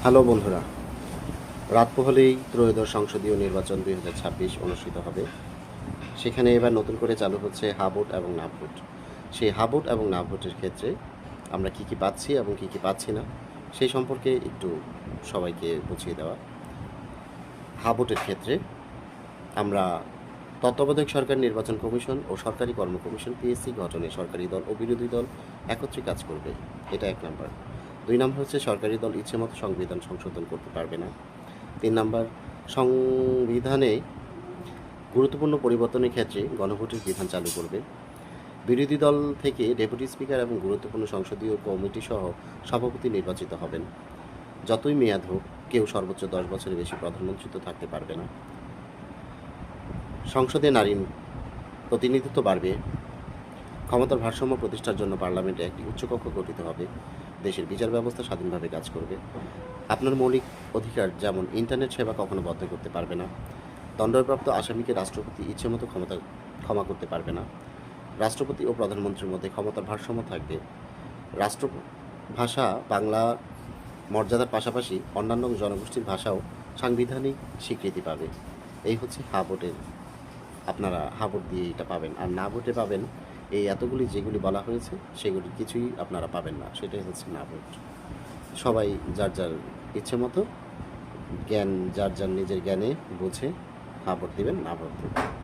Hello বন্ধুরা, রাত পোহালেই ত্রয়োদশ সংসদীয় নির্বাচন 2026 অনুষ্ঠিত হবে। সেখানে এবার নতুন করে চালু হচ্ছে হা ভোট এবং না ভোট। সেই হা ভোট এবং না ভোটের ক্ষেত্রে আমরা কী কী পাচ্ছি এবং কী কী পাচ্ছি না সেই সম্পর্কে একটু সবাইকে বুঝিয়ে দেওয়া। হা ভোটের ক্ষেত্রে আমরা তত্ত্বাবধায়ক সরকার নির্বাচন কমিশন ও সরকারি কর্ম কমিশন পিএসসি গঠনে সরকারি দল ও বিরোধী দল একত্রে কাজ করবে, এটা 1 নাম্বার। 2 নাম্বার হচ্ছে সরকারি দল ইচ্ছেমতো সংবিধান সংশোধন করতে পারবে না। 3 নাম্বার, সংবিধানে গুরুত্বপূর্ণ পরিবর্তনের ক্ষেত্রে গণভোটের বিধান চালু করবে। বিরোধী দল থেকে ডেপুটি স্পিকার এবং গুরুত্বপূর্ণ সংসদীয় কমিটি সহ সভাপতি নির্বাচিত হবেন। যতই মেয়াদ হোক, কেউ সর্বোচ্চ 10 বছরের বেশি প্রধানমন্ত্রী তো থাকতে পারবে না। সংসদে নারীর প্রতিনিধিত্ব বাড়বে। ক্ষমতার ভারসাম্য প্রতিষ্ঠার জন্য পার্লামেন্টে একটি উচ্চকক্ষ গঠিত হবে। দেশের বিচার ব্যবস্থা স্বাধীনভাবে কাজ করবে। আপনার মৌলিক অধিকার যেমন ইন্টারনেট সেবা কখনো বন্ধ করতে পারবে না। দণ্ডপ্রাপ্ত আসামিকে রাষ্ট্রপতি ইচ্ছেমতো ক্ষমা করতে পারবে না। রাষ্ট্রপতি ও প্রধানমন্ত্রীর মধ্যে ক্ষমতার ভারসাম্য থাকবে। রাষ্ট্রভাষা বাংলা মর্যাদার পাশাপাশি অন্যান্য জনগোষ্ঠীর ভাষাও সাংবিধানিক স্বীকৃতি পাবে। এই হচ্ছে হা ভোটের, আপনারা হা ভোট দিয়ে এটা পাবেন। আর না ভোটে পাবেন এই এতগুলি যেগুলি বলা হয়েছে সেগুলি কিছুই আপনারা পাবেন না, সেটাই হচ্ছে না ভোট। সবাই যার যার ইচ্ছে মতো জ্ঞান, যার যার নিজের জ্ঞানে বুঝে হা ভোট দিবেন, না ভোট দেবেন।